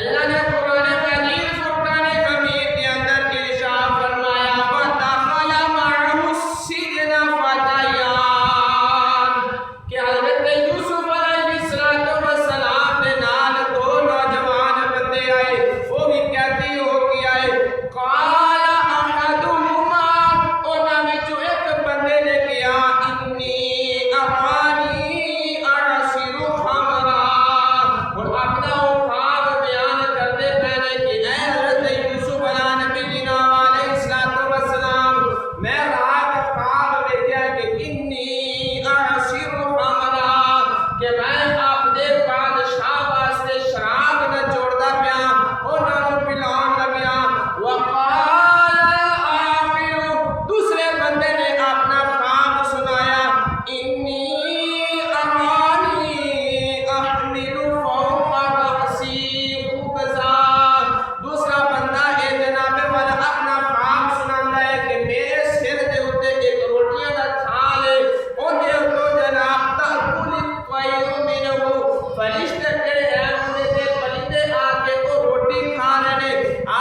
اللہ نے قرآن مجید فرقان حمید کے اندر ارشاد فرمایا وَدَخَلَ مَعَهُ السِّجْنَ فَتَيَانِ کہ حضرت یوسف علیہ السلام نے نال دو نوجوان بندے آئے، وہ بھی کہتی ہو کے آئے قَالَ أَحَدُهُمَا انہاں وچوں ایک بندے نے کہا إِنِّي أَرَانِي أَعْصِرُ خَمْرًا، اور اپنا خواب بیان کرتے پہلے کہ اے حضرت یوسف علیہ نبی جناب علیہ السلام میں رات خواب دیکھا کہ إِنِّي أَعْصِرُ خَمْرًا کہ میں آپ دے بادشاہ واسطے شراب نہ جوڑدا پیا، انہاں نوں پلاون لگیا۔ وقال آخر دوسرے بندے نے اپنا خواب سنایا إِنِّي أَرَانِي أَحْمِلُ فَوْقَ رَأْسِي خُبْزًا، دوسرا بندہ اے جناب والا اپنا خواب سناندا ہے کہ میرے سر دے اوتے ایک روٹیاں دا تھال ہے، اونے اوتوں جناب تأکل الطَّيْرُ مِنْهُ، فرشتے جڑے ہیں اونے تے پرندے آ کے او روٹی کھا رہے نے۔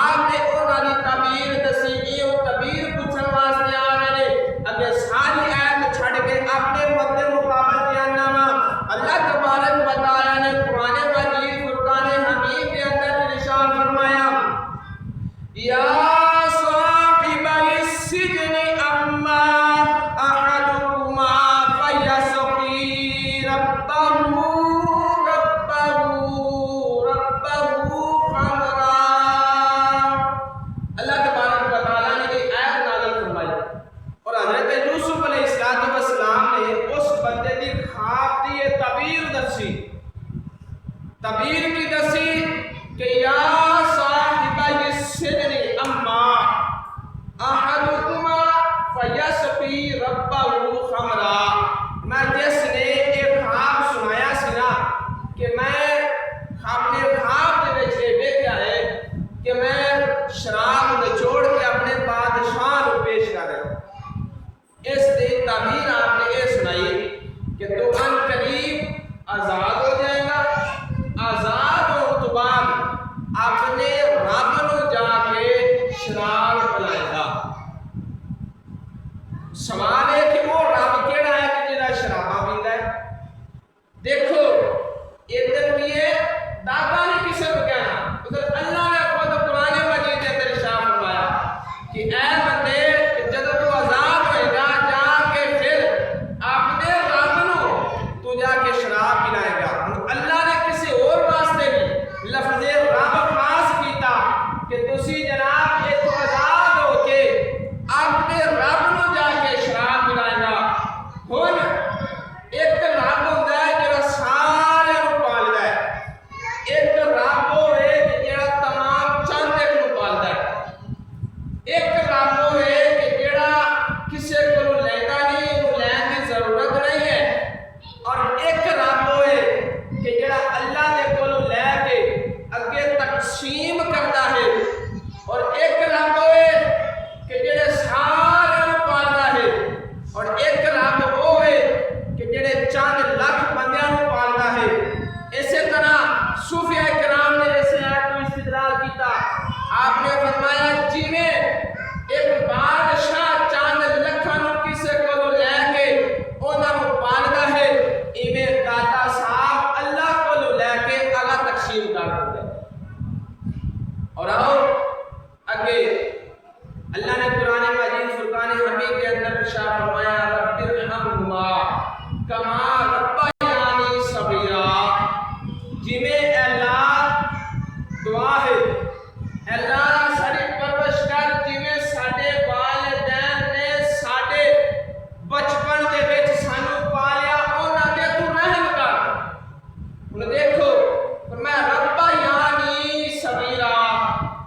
آپ نے انہاں دی تعبیر دسی، یہ تعبیر پوچھن واسطے آ رہے نے۔ اگے ساری آیت چھڈ کے اپنے مد مقابل جاننا وا اللہ تبارک و تعالی نے قرآن مجید فرقان حمید کے اندر ارشاد فرمایا یا صاحبی السجن اما احدکما فیسقی ربہ خمرا۔ اللہ تبارک و تعالی نے ایک آیت نازل فرمائی اور حضرت یوسف علیہ السلام نے اس بندے دی خواب دی یہ تعبیر دسی۔ تعبیر کی دسی کہ یا صاحبی السجن اما احدکما فیسقی ربہ خمرا، میں جس نے ایک خواب سنایا سی نا کہ میں اپنے خواب دے وچ ویکھیا ہے کہ میں شراب نچوڑ کے اپنے بادشاہ نوں پیش کر رہا ہوں۔ اس دی تعبیر آپ نے یہ سنائی کہ تو ان قریب آزاد ہو جائے گا، آزاد ہونے تو بعد اپنے رب نوں جا کے شراب پلائے گا۔ سوال ہے کہ وہ رب کیڑا ہے کہ جڑا شراباں پیندا ہے؟ دیکھو ادھر کی ہے دادا نے کسے کو کہنا، ادھر اللہ نے خود قرآن مجید کے اندر ارشاد فرمایا کہ اے بندے جب تو آزاد ہوئے گا جا کے پھر اپنے رب نوں تو جا کے شراب پلائے گا۔ اللہ نے کسی اور واسطے بھی لفظ رب خاص کیتا کہ تسی جناب یہ تو آزاد ہو کے اپنے رب نوں جا کے شراب پلائے گا۔ ہن ایک رب ہوندا ہے جڑا سارے نوں پالدا ہے، ایک رب ہوئے کہ جڑا تمام چند ایک نوں پالدا ہے، ایک رب ہوئے کہ جڑا کسے کولوں لیندا نہیں، انہوں لین دی ضرورت نہیں ہے، اور ایک رب ہوئے کہ جڑا اللہ دے کولوں لے کے اگے تقسیم کردا ہے، اور ایک رب ہوئے کہ جڑے سارے نوں پالدا ہے، اور ایک رب ہوئے کہ جڑے چند لاکھ بندیاں نوں پالدا ہے۔ اسی طرح صوفیاء کرام نے اس آیت کو استدلال کیتا، آپ نے فرمایا جویں ایک بادشاہ چند لکھاں نوں کسے کولوں لے کے انہاں نوں پالدا ہے، ایویں داتا صاحب اللہ کولوں لے کے اگا تقسیم کر دیندا ہے۔ اور آؤ اگے اللہ نے قرآن مجید فرقان حمید کے اندر ارشاد فرمایا رب ارحمہما کما ربیانی صغیرا، جویں اللہ دعا ہے اللہ ساری پرورش کر جویں ساڈے والدین نے ساڈے بچپن دے وچ سانوں پالیا انہاں تے تو رحم کر۔ ہن دیکھو فرمایا ربیانی صغیرا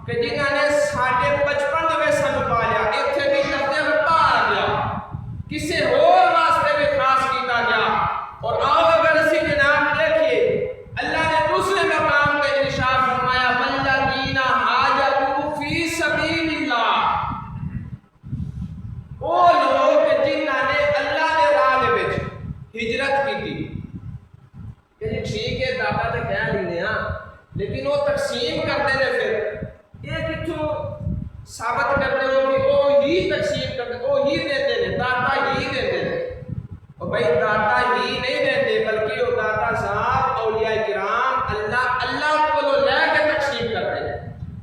کہ جنہاں نے ساڈے بچپن دے وچ سانوں پالیا، ایتھے بھی لفظ ربا آ گیا، کسے اور واسطے بھی خاص کیتا گیا۔ اور آؤ اگر اسی جناب دیکھیے اللہ نے دوسرے تقسیم کرتے ہیں پھر یہ کتوں ثابت کرتے ہو کہ وہ ہی تقسیم کرتے وہ ہی دیتے ہیں داتا ہی دیتے ہیں اور بھائی داتا ہی نہیں دیتے بلکہ وہ داتا صاحب اولیاء کرام اللہ کو لے کے تقسیم کرتے ہیں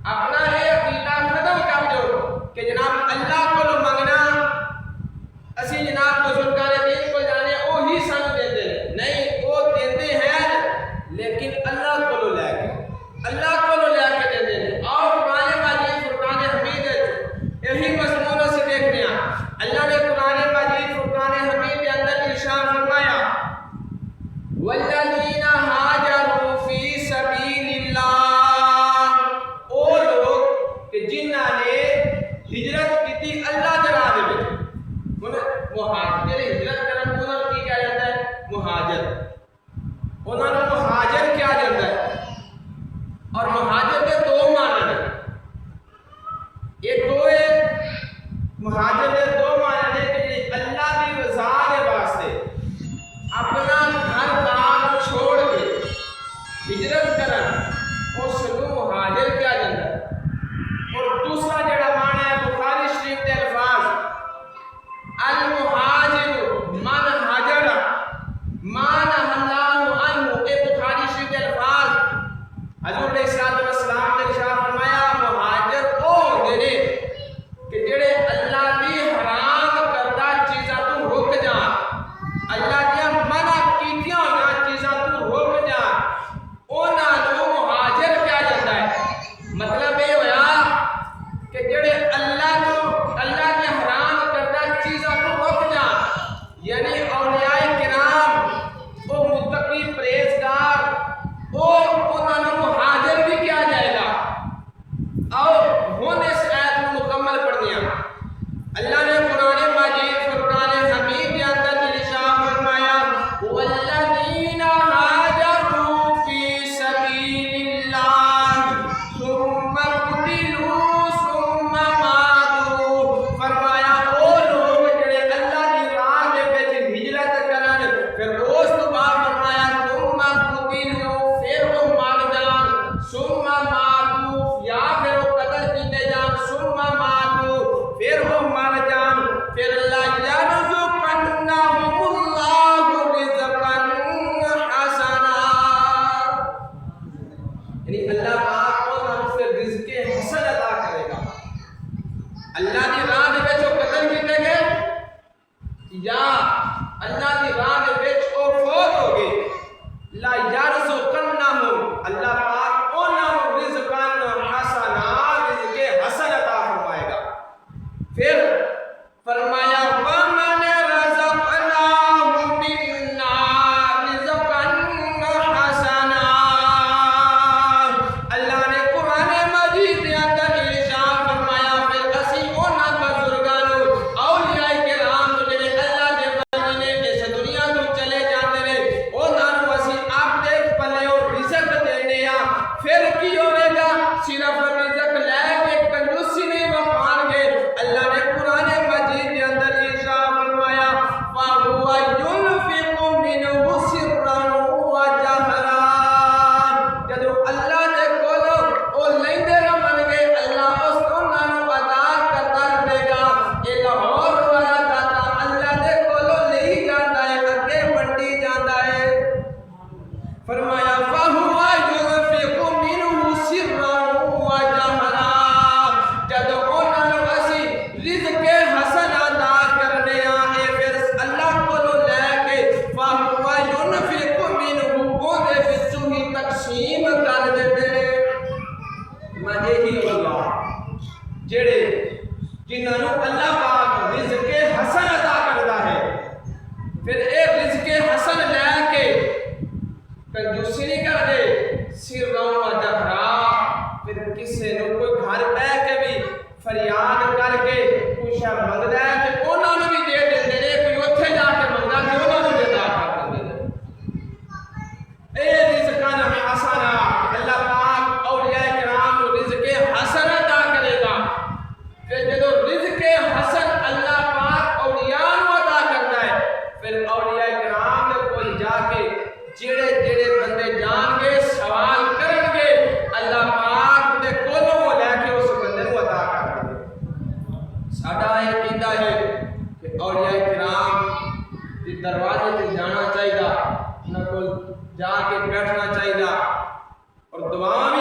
اپنا یہ عقیدہ ختم کر دو کہ جناب اللہ کو منگنا اسی جناب بزرگان دین کو جانے وہ ہی سن دیتے ہیں نہیں وہ دیتے ہیں لیکن اللہ کو لے کے دیتے ہیں اور قرآن مجید فرقان حمید یہی مضمون سے دیکھنے ہیں اللہ نے قرآن مجید فرقان حمید کے اندر ارشاد فرمایا والذین ہاجروا فی سبیل اللہ وہ لوگ کہ جنہاں نے ہجرت کی تھی اللہ کے راہ میں مہاجر ہجرت کرن کو کی کیا جاتا ہے مہاجر انہوں نے مہاجر کیا جاتا ہے اور مہاجر کے دو معنی ہیں یہ دو مہاجر کے دو معنی ہیں کہ اللہ کی رضا کے واسطے اپنا گھر بار چھوڑ کے ہجرت کرن اس کو مہاجر کیا جاتا ہے اور دوسرا جڑا معنی ہے بخاری شریف کے الفاظ المہاجر من ہاجر ما نہی اللہ عنہ اے بخاری شریف کے الفاظ حضور علیہ السلام نے ارشاد فرمایا مہاجر او ہوندے نے کہ جڑے اللہ دی حرام کردہ چیزاں تو رک جان اللہ دی منع کیتیاں ہوئیاں چیزاں تو رک جان انہاں نوں مہاجر کہا جاتا ہے مطلب یہ ہویا کہ جڑے اللہ دی حرام کردہ چیزاں تو رک جان یعنی اولیاء کرام وہ متقی پرہیزگار وہ انہاں نوں مہاجر بھی کیا جائے گا اور ہن اس آیت کو مکمل پڑھنی ہے اللہ نے قرآن مجید فرقان حمید کے اندر ارشاد فرمایا والذین ہاجروا فی سبیل اللہ ثم قتلوا ثم ماتوا فرمایا وہ لوگ جڑے اللہ کی راہ دے وچ ہجرت کرن پھر اس تو بعد فرمایا ثم قتلوا پھر وہ مر جان ثم ماتوا یا پھر وہ قتل کیتے جان ثم ماتوا پھر وہ مر جان پھر اللہ یرزقنہم اللہ رزقا حسنا یعنی اللہ پاک انہاں نوں پھر رزق حسن عطا کرے گا اللہ دی راہ دے وچ وہ قتل کیتے گئے یا اللہ دی راہ دے وچ وہ فوت ہو گئے لا یرزقنہم اللہ پاک انہاں نوں رزقا حسنا رزق حسن عطا فرمائے گا پھر فرمایا وَمَنْ رَزَقْنَاهُ مِنَّا رِزْقًا حَسَنًا اللہ نے قرآن مجید کے اندر ارشاد فرمایا پھر اسی انہاں بزرگاں نوں اولیاء کرام نوں جڑے اللہ دے بندے نے اس دنیا تو چلے جاندے نے انہاں نوں اسی اپنے پلےوں رزق دینے ہاں پھر کی ہوے گا صرف رزق لے کے کنجوسی نہیں وکھان گے اللہ نے قرآن مجید کے اندر ارشاد فرمایا فَهُوَ يُنْفِقُ مِنْهُ سِرًّا وَجَهْرًا جدو اللہ دے کولو او لیندے رہن گے اللہ اس انہاں نوں عطا کرتا رہے گا یہ لاہور والا داتا اللہ دے کولو لئی جاندا ہے اگے منڈی جاندا ہے فرمایا فَهُوَ يُنْفِقُ مِنْهُ سِرًّا وَجَهْرًا جدو انہاں نوں اسی رزق حسن عطا کرنے آئے پھر اللہ کو لے کے فَهُوَ يُنْفِقُ مِنْهُ وہ دے وچوں ہی تقسیم کر دیتے میں یہی اللہ جڑے جنہاں نوں اللہ پاک رزق حسن عطا کردا ہے پھر اے رزق حسن لے کے کنجوسی نہیں کر دے سرًا وجہرا پھر کسی نوں کوئی گھر بیٹھ کے بھی فریاد کر کے کوئی شے منگدا ہے تے انہاں نوں بھی دے دیندے نے کوئی اوتھے جا کے منگدا تے انہاں نوں بھی عطا کر دیندے نے اے رزق حسنا اللہ پاک اولیاء کرام نوں رزق حسن عطا کرے گا پھر جدوں رزق حسن اور دعا